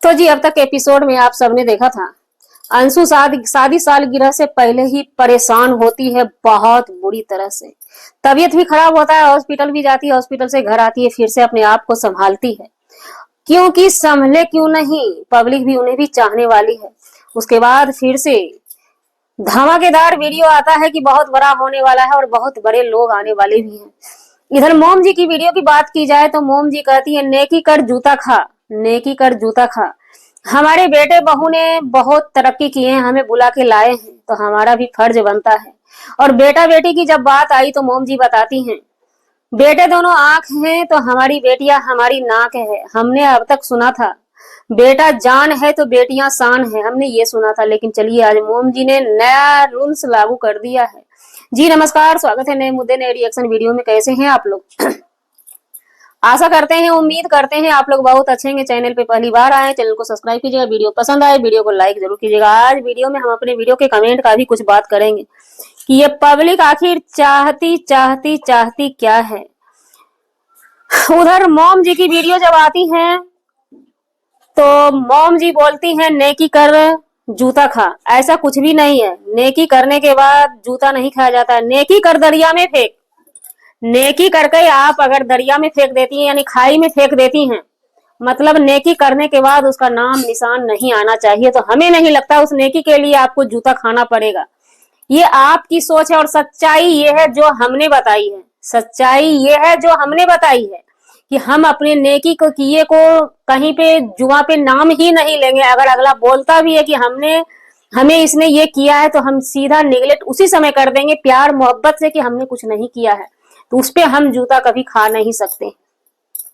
तो जी अब तक एपिसोड में आप सबने देखा था अंशु शादी सालगिरह से पहले ही परेशान होती है बहुत बुरी तरह से। तबीयत भी खराब होता है, हॉस्पिटल भी जाती है, हॉस्पिटल से घर आती है, फिर से अपने आप को संभालती है क्योंकि संभले क्यों नहीं, पब्लिक भी उन्हें भी चाहने वाली है। उसके बाद फिर से धमाकेदार वीडियो आता है कि बहुत बड़ा होने वाला है और बहुत बड़े लोग आने वाले भी हैं। इधर मोम जी की वीडियो की बात की जाए तो मोम जी कहती है नेकी कर जूता खा, नेकी कर जूता खा। हमारे बेटे बहू ने बहुत तरक्की की है, हमें बुला के लाए हैं तो हमारा भी फर्ज बनता है। और बेटा बेटी की जब बात आई तो मोम जी बताती हैं बेटे दोनों आंख हैं तो हमारी बेटियां हमारी नाक है। हमने अब तक सुना था बेटा जान है तो बेटियां शान है, हमने ये सुना था, लेकिन चलिए आज मोम जी ने नया रूल्स लागू कर दिया है। जी नमस्कार, स्वागत है नए मुद्दे नए रिएक्शन वीडियो में। कैसे हैं आप लोग? आशा करते हैं, उम्मीद करते हैं आप लोग बहुत अच्छे हैं। चैनल पे पहली बार आए, चैनल को सब्सक्राइब कीजिएगा, वीडियो पसंद आए वीडियो को लाइक जरूर कीजिएगा। आज वीडियो में हम अपने वीडियो के कमेंट का भी कुछ बात करेंगे कि ये पब्लिक आखिर चाहती चाहती चाहती क्या है। उधर मोम जी की वीडियो जब आती है तो मोम जी बोलती है नेकी कर जूता खा। ऐसा कुछ भी नहीं है, नेकी करने के बाद जूता नहीं खाया जाता है। नेकी कर दरिया में फेंक, नेकी करके आप अगर दरिया में फेंक देती हैं यानी खाई में फेंक देती हैं, मतलब नेकी करने के बाद उसका नाम निशान नहीं आना चाहिए। तो हमें नहीं लगता उस नेकी के लिए आपको जूता खाना पड़ेगा। ये आपकी सोच है और सच्चाई ये है जो हमने बताई है। सच्चाई ये है जो हमने बताई है कि हम अपने नेकी को किए को कहीं पे जुआ पे नाम ही नहीं लेंगे। अगर अगला बोलता भी है कि हमें इसने ये किया है तो हम सीधा निगलेक्ट उसी समय कर देंगे प्यार मोहब्बत से कि हमने कुछ नहीं किया है, तो उस पे हम जूता कभी खा नहीं सकते।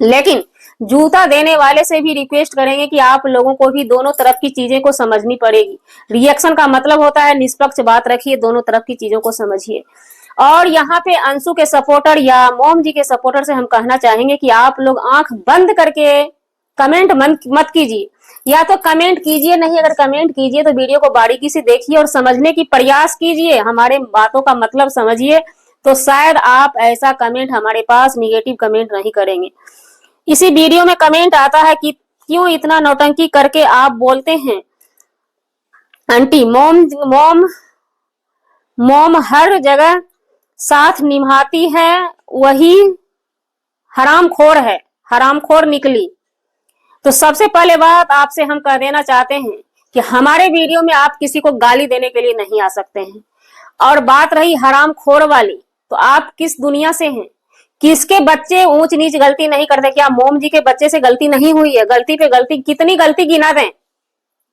लेकिन जूता देने वाले से भी रिक्वेस्ट करेंगे कि आप लोगों को भी दोनों तरफ की चीजें को समझनी पड़ेगी। रिएक्शन का मतलब होता है निष्पक्ष बात रखिए, दोनों तरफ की चीजों को समझिए। और यहाँ पे अंशु के सपोर्टर या मोम जी के सपोर्टर से हम कहना चाहेंगे कि आप लोग आंख बंद करके कमेंट मत कीजिए, या तो कमेंट कीजिए नहीं, अगर कमेंट कीजिए तो वीडियो को बारीकी से देखिए और समझने की प्रयास कीजिए, हमारे बातों का मतलब समझिए, तो शायद आप ऐसा कमेंट हमारे पास निगेटिव कमेंट नहीं करेंगे। इसी वीडियो में कमेंट आता है कि क्यों इतना नौटंकी करके आप बोलते हैं आंटी। मोम हर जगह साथ निभाती है, वही हरामखोर है, हरामखोर निकली। तो सबसे पहले बात आपसे हम कह देना चाहते हैं कि हमारे वीडियो में आप किसी को गाली देने के लिए नहीं आ सकते हैं। और बात रही हरामखोर वाली, तो आप किस दुनिया से हैं? किसके बच्चे ऊंच नीच गलती नहीं करते? क्या मोम जी के बच्चे से गलती नहीं हुई है? गलती पे गलती, कितनी गलती गिना दें,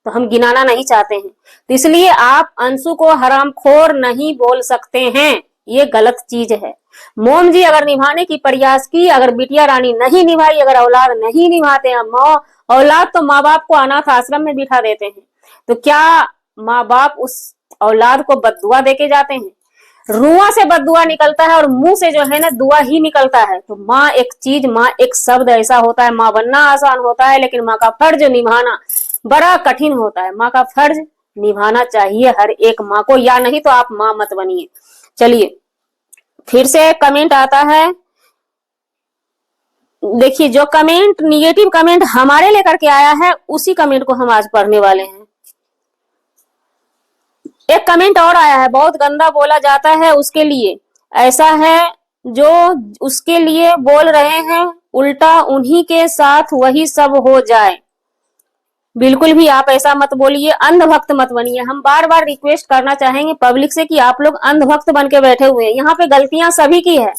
तो हम गिनाना नहीं चाहते हैं। तो इसलिए आप अंशु को हरामखोर नहीं बोल सकते हैं, ये गलत चीज है। मोम जी अगर निभाने की प्रयास की, अगर बिटिया रानी नहीं निभाई, अगर औलाद नहीं निभाते हैं, औलाद तो माँ बाप को अनाथ आश्रम में बिठा देते हैं, तो क्या माँ बाप उस औलाद को बददुआ देके जाते हैं? रुआ से बददुआ निकलता है और मुंह से जो है ना दुआ ही निकलता है। तो माँ एक चीज, माँ एक शब्द ऐसा होता है, माँ बनना आसान होता है लेकिन माँ का फर्ज निभाना बड़ा कठिन होता है। माँ का फर्ज निभाना चाहिए हर एक माँ को, या नहीं तो आप माँ मत बनिए। चलिए फिर से कमेंट आता है, देखिए जो कमेंट निगेटिव कमेंट हमारे लेकर के आया है उसी कमेंट को हम आज पढ़ने वाले हैं। एक कमेंट और आया है, बहुत गंदा बोला जाता है उसके लिए, ऐसा है जो उसके लिए बोल रहे हैं उल्टा उन्हीं के साथ वही सब हो जाए। बिल्कुल भी आप ऐसा मत बोलिए, अंधभक्त मत बनिए। हम बार बार रिक्वेस्ट करना चाहेंगे पब्लिक से कि आप लोग अंधभक्त बन के बैठे हुए हैं, यहाँ पे गलतियां सभी की है।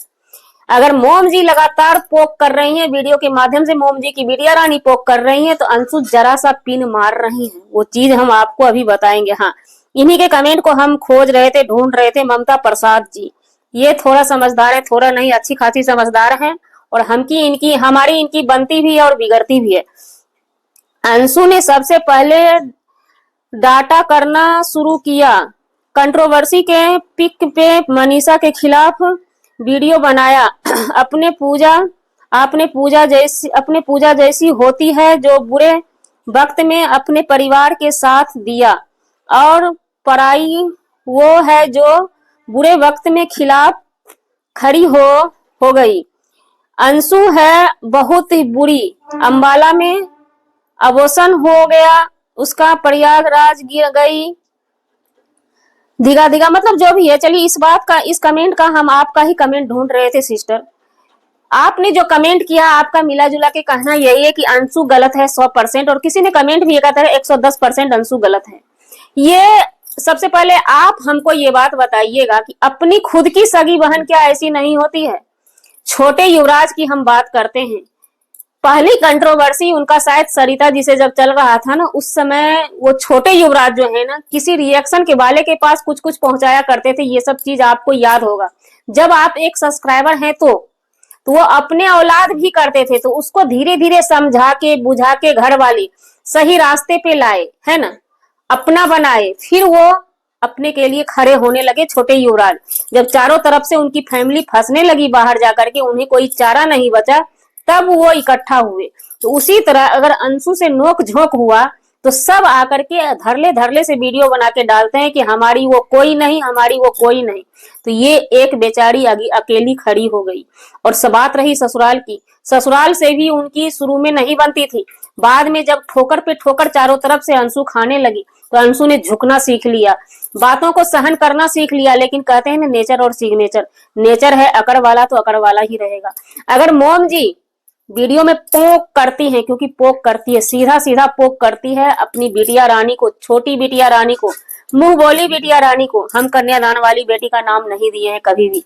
अगर मोम जी लगातार पोक कर रही हैं, वीडियो के माध्यम से मोम जी की बिटिया रानी पोक कर रही हैं, तो अंशु जरा सा पिन मार रही हैं, वो चीज हम आपको अभी बताएंगे। हाँ, इन्हीं के कमेंट को हम खोज रहे थे, ढूंढ रहे थे। ममता प्रसाद जी, ये थोड़ा समझदार है, थोड़ा नहीं, अच्छी खासी समझदार है, और हमारी इनकी बनती भी है और बिगड़ती भी है। अंशु ने सबसे पहले डाटा करना शुरू किया, कंट्रोवर्सी के पिक पे मनीषा के खिलाफ वीडियो बनाया। अपने पूजा जैसी होती है जो बुरे वक्त में अपने परिवार के साथ दिया, और पराई वो है जो बुरे वक्त में खिलाफ खड़ी हो गई। अंशु है बहुत ही बुरी, अबॉर्शन हो गया उसका, प्रयागराज गिर गई, दिगा दिगा, मतलब जो भी है। चलिए इस बात का, इस कमेंट का हम आपका ही कमेंट ढूंढ रहे थे सिस्टर। आपने जो कमेंट किया आपका मिला जुला के कहना यही है कि अंशु गलत है 100%, और किसी ने कमेंट भी कहता है 110% अंशु गलत है। ये सबसे पहले आप हमको ये बात बताइएगा कि अपनी खुद की सगी बहन क्या ऐसी नहीं होती है? छोटे युवराज की हम बात करते हैं, पहली कंट्रोवर्सी उनका शायद सरिता जी से जब चल रहा था ना, उस समय वो छोटे युवराज जो है ना, किसी रिएक्शन के वाले के पास कुछ कुछ पहुंचाया करते थे। ये सब चीज आपको याद होगा। जब आप एक सब्सक्राइबर हैं तो वो अपने औलाद भी करते थे, तो उसको धीरे धीरे समझा के बुझा के घर वाली सही रास्ते पे लाए, है ना, अपना बनाए, फिर वो अपने के लिए खड़े होने लगे छोटे युवराज। जब चारों तरफ से उनकी फैमिली फंसने लगी बाहर जाकर के, उन्हें कोई चारा नहीं बचा, तब वो इकट्ठा हुए। तो उसी तरह अगर अंशु से नोक झोंक हुआ तो सब आकर के धरले धरले से वीडियो बना के डालते हैं कि हमारी वो कोई नहीं, हमारी वो कोई नहीं। तो ये एक बेचारी अकेली खड़ी हो गई। और बात रही ससुराल की, ससुराल से भी उनकी शुरू में नहीं बनती थी। बाद में जब ठोकर पे ठोकर चारों तरफ से अंशु खाने लगी तो अंशु ने झुकना सीख लिया, बातों को सहन करना सीख लिया। लेकिन कहते हैं ना, नेचर और सिग्नेचर, नेचर है अकड़ वाला तो अकड़ वाला ही रहेगा। अगर मोम जी वीडियो में पोक करती हैं, क्योंकि पोक करती है, सीधा सीधा पोक करती है अपनी बिटिया रानी को, छोटी बिटिया रानी को, मुंह बोली बिटिया रानी को। हम कन्यादान वाली बेटी का नाम नहीं दिए हैं कभी भी।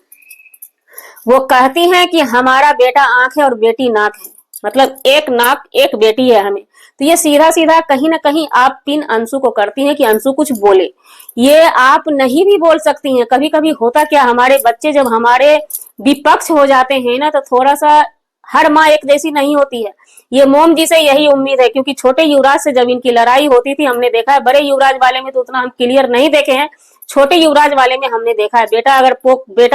वो कहती हैं कि हमारा बेटा आंख है और बेटी नाक है, मतलब एक नाक एक बेटी है हमें। तो ये सीधा सीधा कहीं ना कहीं आप पिन अंशु को करती हैं कि अंशु कुछ बोले। ये आप नहीं भी बोल सकती हैं। कभी कभी होता क्या, हमारे बच्चे जब हमारे विपक्ष हो जाते हैं ना, तो थोड़ा सा, हर माँ एक जैसी नहीं होती है। ये मोम जी से यही उम्मीद है, क्योंकि छोटे युवराज से जब इनकी लड़ाई होती थी हमने देखा है। बड़े युवराज वाले में तो उतना हम क्लियर नहीं देखे हैं, छोटे युवराज वाले में हमने देखा है। बेटा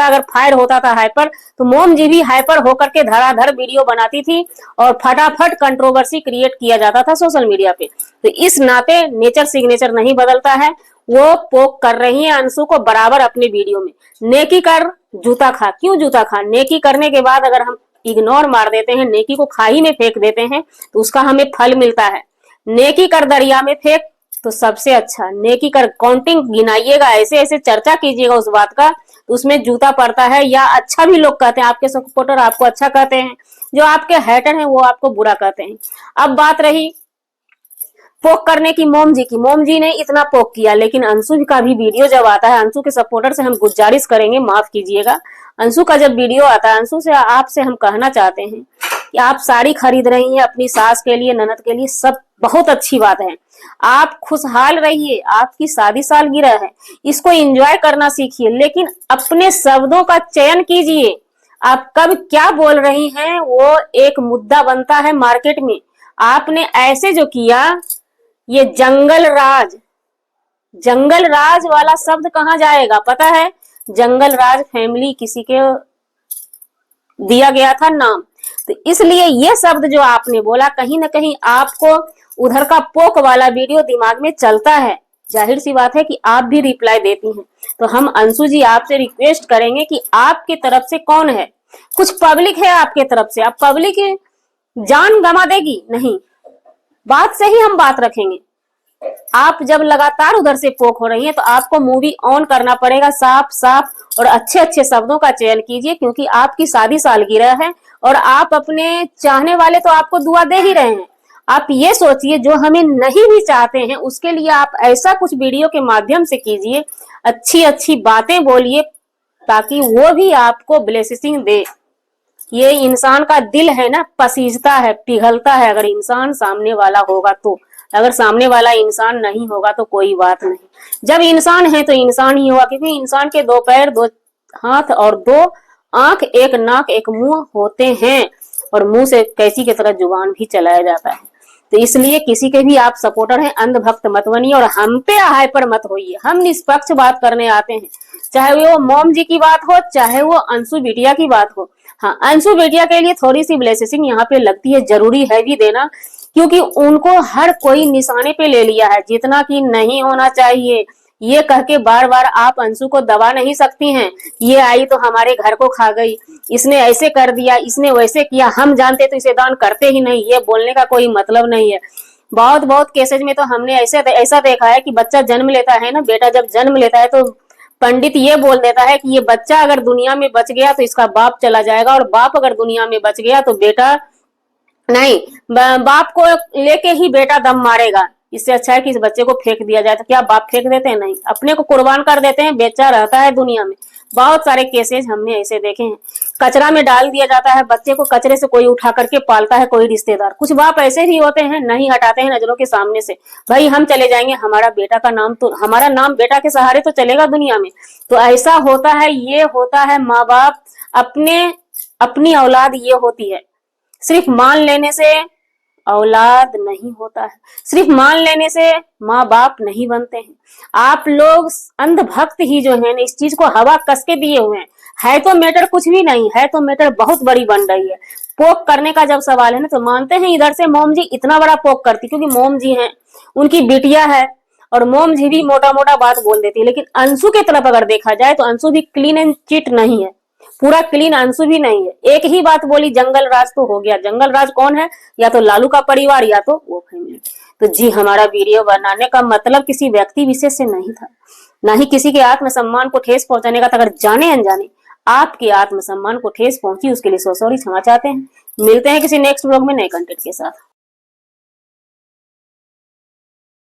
अगर फायर होता था हाइपर, तो मोम जी भी हाइपर होकर के धड़ाधड़ वीडियो बनाती थी और फटाफट कंट्रोवर्सी क्रिएट किया जाता था सोशल मीडिया पे। तो इस नाते नेचर सिग्नेचर नहीं बदलता है। वो पोक कर रही है अंशु को बराबर अपने वीडियो में। नेकी कर जूता खा, क्यों जूता खा? नेकी करने के बाद अगर हम इग्नोर मार देते हैं, नेकी को खाई में फेंक देते हैं, तो उसका हमें फल मिलता है। नेकी कर दरिया में फेंक तो सबसे अच्छा, नेकी कर काउंटिंग गिनाइएगा, ऐसे ऐसे चर्चा कीजिएगा उस बात का, तो उसमें जूता पड़ता है। या अच्छा भी लोग कहते हैं, आपके सपोर्टर आपको अच्छा कहते हैं, जो आपके हेटर हैं वो आपको बुरा कहते हैं। अब बात रही पोक करने की मोम जी की, मोम जी ने इतना पोक किया, लेकिन अंशु का भी वीडियो जब आता है, अंशु के सपोर्टर से हम गुजारिश करेंगे, माफ कीजिएगा, अंशु का जब वीडियो आता है, अंशु से आपसे हम कहना चाहते हैं कि आप साड़ी खरीद रही हैं अपनी सास के लिए, ननद के लिए, सब बहुत अच्छी बात है। आप खुशहाल रहिए, आपकी शादी सालगिरह है, इसको एंजॉय करना सीखिए, लेकिन अपने शब्दों का चयन कीजिए। आप कब क्या बोल रही हैं वो एक मुद्दा बनता है मार्केट में। आपने ऐसे जो किया, ये जंगल राज वाला शब्द कहाँ जाएगा पता है? जंगल राज फैमिली किसी के दिया गया था नाम, तो इसलिए ये शब्द जो आपने बोला, कहीं ना कहीं आपको उधर का पोक वाला वीडियो दिमाग में चलता है। जाहिर सी बात है कि आप भी रिप्लाई देती हैं। तो हम अंशु जी आपसे रिक्वेस्ट करेंगे कि आपके तरफ से कौन है? कुछ पब्लिक है आपके तरफ से, आप पब्लिक जान गंवा देगी नहीं, बात से ही हम बात रखेंगे। आप जब लगातार उधर से पोक हो रही हैं, तो आपको मूवी ऑन करना पड़ेगा, साफ साफ और अच्छे अच्छे शब्दों का चयन कीजिए, क्योंकि आपकी शादी सालगिरह है और आप अपने चाहने वाले तो आपको दुआ दे ही रहे हैं। आप ये सोचिए, जो हमें नहीं भी चाहते हैं उसके लिए आप ऐसा कुछ वीडियो के माध्यम से कीजिए, अच्छी अच्छी बातें बोलिए, ताकि वो भी आपको ब्लेसिंग दे। ये इंसान का दिल है ना, पसीजता है, पिघलता है अगर इंसान सामने वाला होगा तो। अगर सामने वाला इंसान नहीं होगा तो कोई बात नहीं। जब इंसान है तो इंसान ही होगा, क्योंकि इंसान के 2 पैर 2 हाथ और 2 आंख, 1 नाक 1 मुंह होते हैं, और मुंह से कैसी की तरह जुबान भी चलाया जाता है। तो इसलिए किसी के भी आप सपोर्टर हैं, अंधभक्त मत बनिए और हम पे हाइपर मत होइए। हम निष्पक्ष बात करने आते हैं, चाहे वो मोम जी की बात हो, चाहे वो अंशु बिटिया की बात हो। हाँ, अंशु बिटिया के लिए थोड़ी सी ब्लेसिंग यहाँ पे लगती है, जरूरी है भी देना, क्योंकि उनको हर कोई निशाने पे ले लिया है, जितना कि नहीं होना चाहिए। ये कह के बार बार आप अंशु को दबा नहीं सकती हैं। ये आई तो हमारे घर को खा गई, इसने ऐसे कर दिया, इसने वैसे किया, हम जानते तो इसे दान करते ही नहीं। ये बोलने का कोई मतलब नहीं है। बहुत बहुत केसेज में तो हमने ऐसे ऐसा देखा है कि बच्चा जन्म लेता है ना, बेटा जब जन्म लेता है तो पंडित ये बोल देता है कि ये बच्चा अगर दुनिया में बच गया तो इसका बाप चला जाएगा, और बाप अगर दुनिया में बच गया तो बेटा नहीं, बाप को लेके ही बेटा दम मारेगा। इससे अच्छा है कि इस बच्चे को फेंक दिया जाए। तो क्या बाप फेंक देते हैं? नहीं, अपने को कुर्बान कर देते हैं, बेचा रहता है दुनिया में। बहुत सारे केसेस हमने ऐसे देखे हैं। कचरा में डाल दिया जाता है बच्चे को, कचरे से कोई उठा करके पालता है कोई रिश्तेदार। कुछ बाप ऐसे भी होते हैं, नहीं हटाते हैं नजरों के सामने से, भाई हम चले जाएंगे, हमारा बेटा का नाम तो, हमारा नाम बेटा के सहारे तो चलेगा दुनिया में। तो ऐसा होता है, ये होता है। माँ बाप अपने, अपनी औलाद ये होती है। सिर्फ मान लेने से औलाद नहीं होता है, सिर्फ मान लेने से माँ बाप नहीं बनते हैं। आप लोग अंधभक्त ही जो है ना, इस चीज को हवा कस के दिए हुए हैं। है तो मैटर कुछ भी नहीं है, तो मैटर बहुत बड़ी बन रही है। पोक करने का जब सवाल है ना, तो मानते हैं इधर से मोम जी इतना बड़ा पोक करती, क्योंकि मोम जी हैं, उनकी बिटिया है, और मोम जी भी मोटा मोटा बात बोल देती है। लेकिन अंशु की तरफ अगर देखा जाए तो अंशु भी क्लीन एंड चिट नहीं है, पूरा क्लीन अंशु भी नहीं है। एक ही बात बोली, जंगल राज तो हो गया। जंगल राज कौन है? या तो लालू का परिवार या तो वो फैमिली। तो जी, हमारा वीडियो बनाने का मतलब किसी व्यक्ति विशेष से नहीं था, ना ही किसी के आत्मसम्मान को ठेस पहुंचाने का था। अगर जाने अनजाने आपके आत्मसम्मान को ठेस पहुंची, उसके लिए सो सॉरी, क्षमा चाहते हैं। मिलते हैं किसी नेक्स्ट ब्लॉग में नए कंटेंट के साथ।